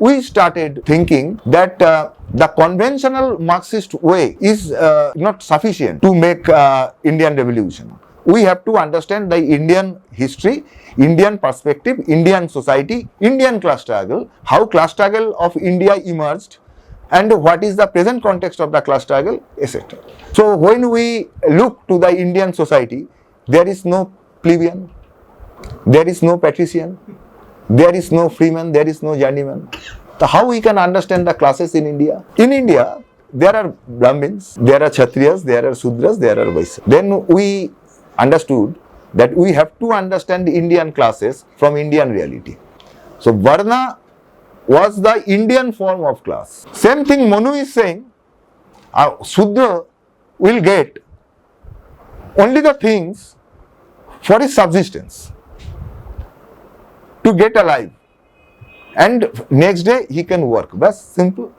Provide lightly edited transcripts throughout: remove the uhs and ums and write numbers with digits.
we started thinking that the conventional Marxist way is not sufficient to make Indian revolution. We have to understand the Indian history, Indian perspective, Indian society, Indian class struggle, how class struggle of India emerged, and what is the present context of the class struggle, etc. So when we look to the Indian society, there is no plebeian, there is no patrician, there is no freeman, there is no journeyman. So how we can understand the classes in India? In India, there are Brahmins, there are Kshatriyas, there are Sudras, there are Vaishyas. Then we understood that we have to understand the Indian classes from Indian reality. So Varna was the Indian form of class. Same thing Manu is saying, Sudra will get only the things for his subsistence, to get alive, and next day he can work. That's simple.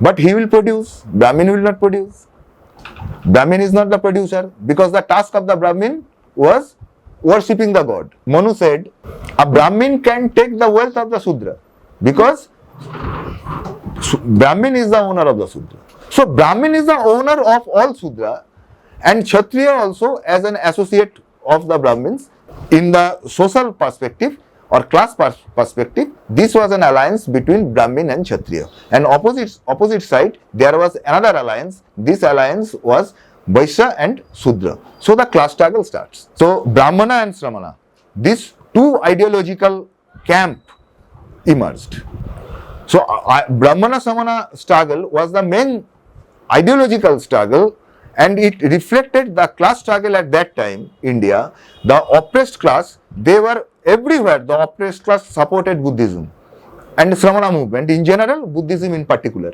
But he will produce, Brahmin will not produce. Brahmin is not the producer, because the task of the Brahmin was worshipping the god. Manu said, a Brahmin can take the wealth of the Sudra, because Brahmin is the owner of the Sudra. So Brahmin is the owner of all Sudra, and Kshatriya also as an associate of the Brahmins. In the social perspective or class perspective, this was an alliance between Brahmin and Kshatriya. And opposite side, there was another alliance. This alliance was Vaishya and Sudra. So the class struggle starts. So Brahmana and Shramana, these two ideological camp emerged. So Brahmana Shramana struggle was the main ideological struggle, and it reflected the class struggle at that time. India, the oppressed class, they were everywhere. The oppressed class supported Buddhism and Shramana movement in general, Buddhism in particular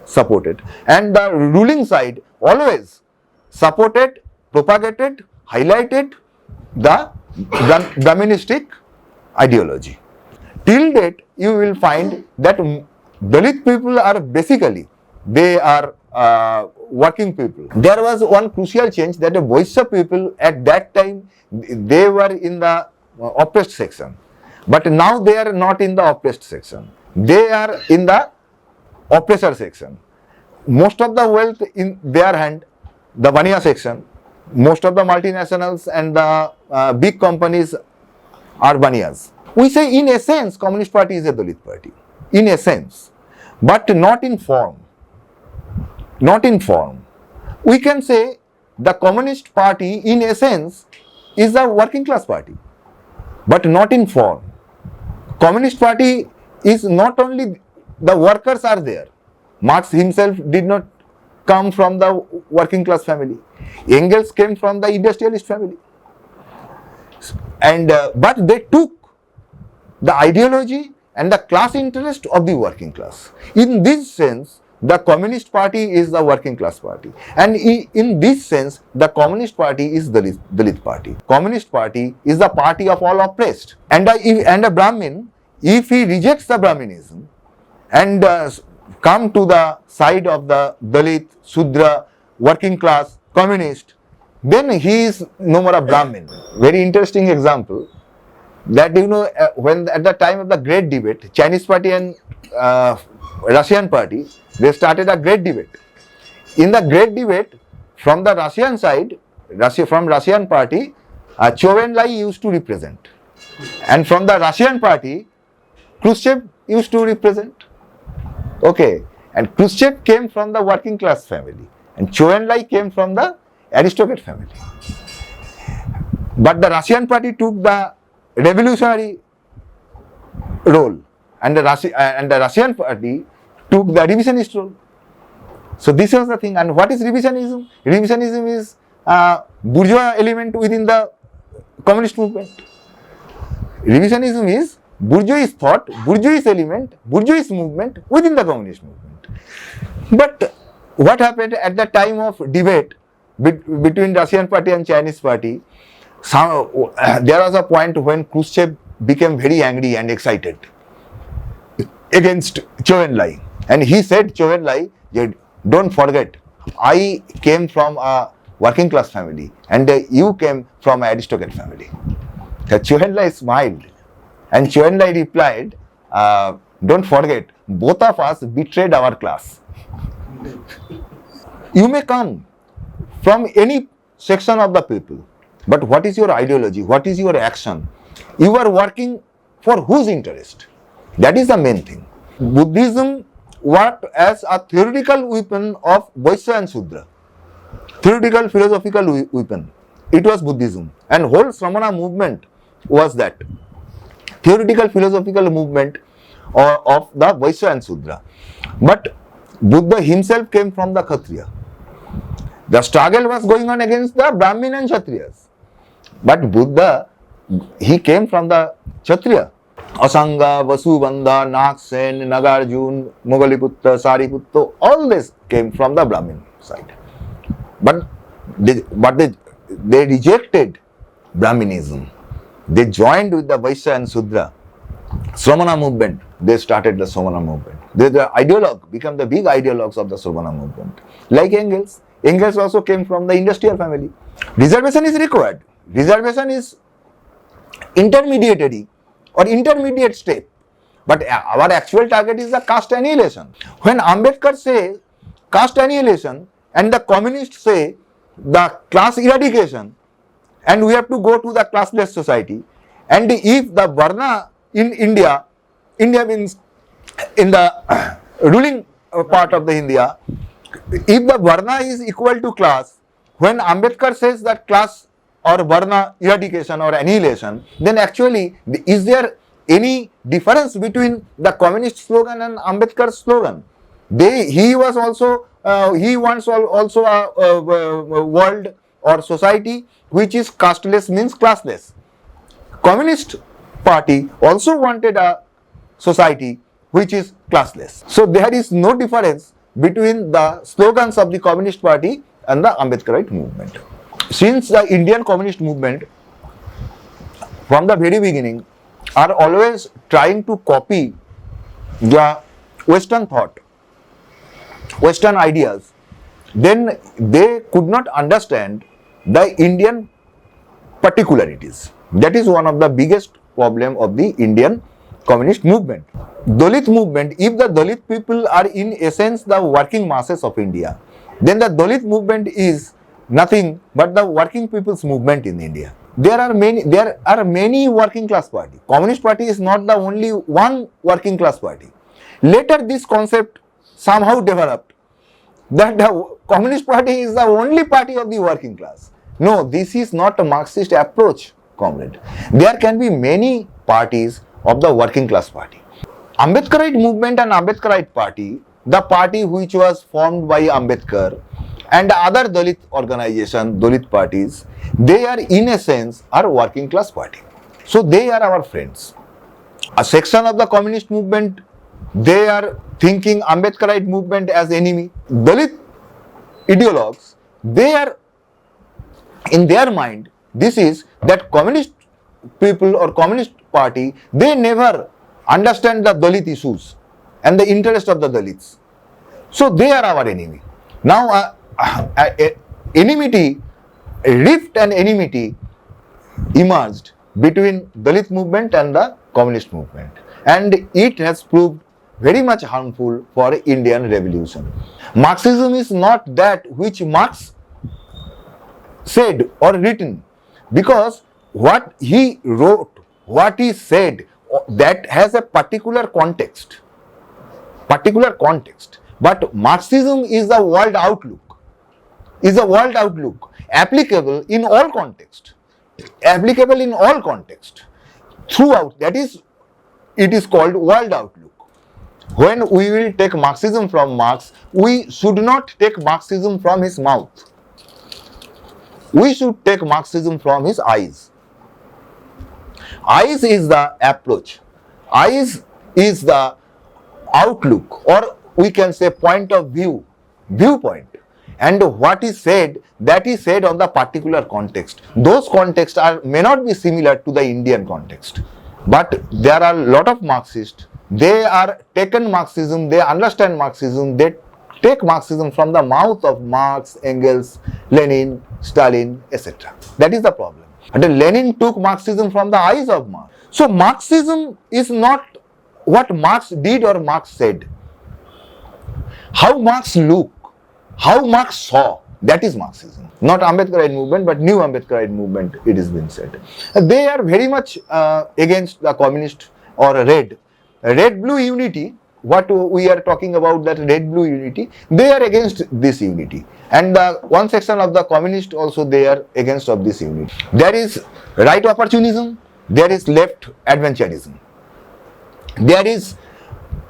supported, and the ruling side always supported, propagated, highlighted the Brahministic ideology. Till date, you will find that Dalit people are basically, they are working people. There was one crucial change, that the Vaishya people at that time, they were in the oppressed section, but now they are not in the oppressed section. They are in the oppressor section. Most of the wealth in their hand, the Vaniya section. Most of the multinationals and the big companies are Vaniyas. We say in essence, Communist Party is a Dalit party, in essence, but not in form. Not in form. We can say the Communist Party in essence is a working class party, but not in form. Communist Party is not only the workers are there. Marx himself did not come from the working class family. Engels came from the industrialist family. And but they took the ideology and the class interest of the working class. In this sense, the Communist Party is the working class party, and in this sense, the Communist Party is the Dalit party. Communist Party is the party of all oppressed, and a Brahmin, if he rejects the Brahminism and come to the side of the Dalit, Sudra, working class, communist, then he is no more a Brahmin. Very interesting example, that when at the time of the great debate, Chinese party and Russian party, they started a great debate. In the great debate, from the Russian side, from Russian party, Chou En-lai used to represent, and from the Russian party, Khrushchev used to represent. Okay, and Khrushchev came from the working class family, and Chou En-lai came from the aristocrat family. But the Russian party took the revolutionary role, and the Russian party took the revisionist role. So this was the thing. And what is revisionism? Revisionism is bourgeois element within the communist movement. Revisionism is bourgeois thought, bourgeois element, bourgeois movement within the communist movement. But what happened at the time of debate between Russian party and Chinese party? There was a point when Khrushchev became very angry and excited against Chou En-lai. And he said, Chou En-lai, don't forget, I came from a working class family and you came from an aristocrat family. Chou En-lai smiled, and Chou En-lai replied, don't forget, both of us betrayed our class. You may come from any section of the people, but what is your ideology? What is your action? You are working for whose interest? That is the main thing. Buddhism worked as a theoretical weapon of Vaishya and Shudra. Theoretical philosophical weapon. It was Buddhism. And whole Sramana movement was that. Theoretical philosophical movement of the Vaishya and Shudra. But Buddha himself came from the Kshatriya. The struggle was going on against the Brahmin and Kshatriyas. But Buddha, he came from the Kshatriya. Asanga, Vasubandha, Naksen, Nagarjun, Mogaliputta, Sariputta, all this came from the Brahmin side. But they rejected Brahminism. They joined with the Vaishya and Shudra. Sramana movement, they started the Sramana movement. They the ideologue, become the big ideologues of the Sramana movement. Like Engels. Engels also came from the industrial family. Reservation is required. Reservation is intermediary or intermediate step. But our actual target is the caste annihilation. When Ambedkar say caste annihilation and the communists say the class eradication, and we have to go to the classless society, and if the Varna in India means in the ruling part of the India, if the Varna is equal to class, when Ambedkar says that class or Varna eradication or annihilation, then actually is there any difference between the communist slogan and Ambedkar's slogan? He wants also a world or society which is casteless, means classless. Communist party also wanted a society which is classless. So there is no difference between the slogans of the Communist Party and the Ambedkarite movement. Since the Indian Communist movement from the very beginning are always trying to copy the Western thought, Western ideas, then they could not understand the Indian particularities. That is one of the biggest problem of the Indian communist movement. Dalit movement, if the Dalit people are in essence the working masses of India, then the Dalit movement is nothing but the working people's movement in India. There are many working class parties. Communist Party is not the only one working class party. Later this concept somehow developed that the Communist Party is the only party of the working class. No, this is not a Marxist approach, comrade. There can be many parties of the working class party. Ambedkarite movement and Ambedkarite party, the party which was formed by Ambedkar and other Dalit organizations, Dalit parties, they are in essence are working class party. So they are our friends. A section of the communist movement, they are thinking Ambedkarite movement as enemy. Dalit ideologues, they are in their mind, this is that communist people or communist party, they never understand the Dalit issues and the interest of the Dalits. So they are our enemy. Now enmity, rift and enmity emerged between Dalit movement and the communist movement, and it has proved very much harmful for Indian revolution. Marxism is not that which Marx said or written, because what he wrote, what he said, that has a particular context. But Marxism is the world outlook, applicable in all context, throughout. That is, it is called world outlook. When we will take Marxism from Marx, we should not take Marxism from his mouth. We should take Marxism from his eyes. Eyes is the approach. Eyes is the outlook, or we can say point of view, viewpoint. And what is said, that is said on the particular context. Those contexts may not be similar to the Indian context. But there are a lot of Marxists, they are taken Marxism, they understand Marxism, they take Marxism from the mouth of Marx, Engels, Lenin, Stalin, etc. That is the problem. And Lenin took Marxism from the eyes of Marx. So Marxism is not what Marx did or Marx said, how Marx looked, how Marx saw, that is Marxism. Not Ambedkarite movement, but new Ambedkarite movement, it is been said. They are very much against the communist or red-blue unity. What we are talking about, that red-blue unity, they are against this unity. And one section of the communist also, they are against of this unity. There is right opportunism, there is left adventurism. There is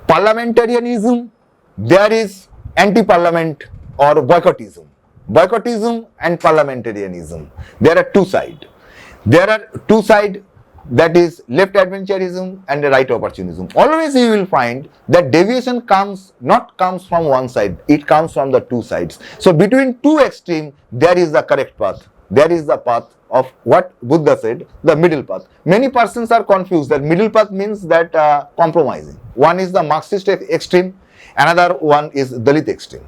parliamentarianism, there is anti-parliament or boycottism. Boycottism and parliamentarianism. There are two sides. There are two sides, that is left adventurism and right opportunism. Always you will find that deviation comes from one side, it comes from the two sides. So between two extremes, there is the correct path. There is the path of what Buddha said, the middle path. Many persons are confused that middle path means that compromising. One is the Marxist extreme, another one is Dalit extreme.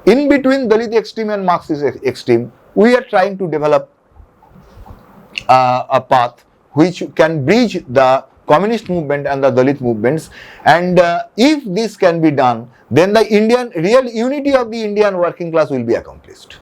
In between Dalit extreme and Marxist extreme, we are trying to develop a path which can bridge the communist movement and the Dalit movements. And if this can be done, then the real unity of the Indian working class will be accomplished.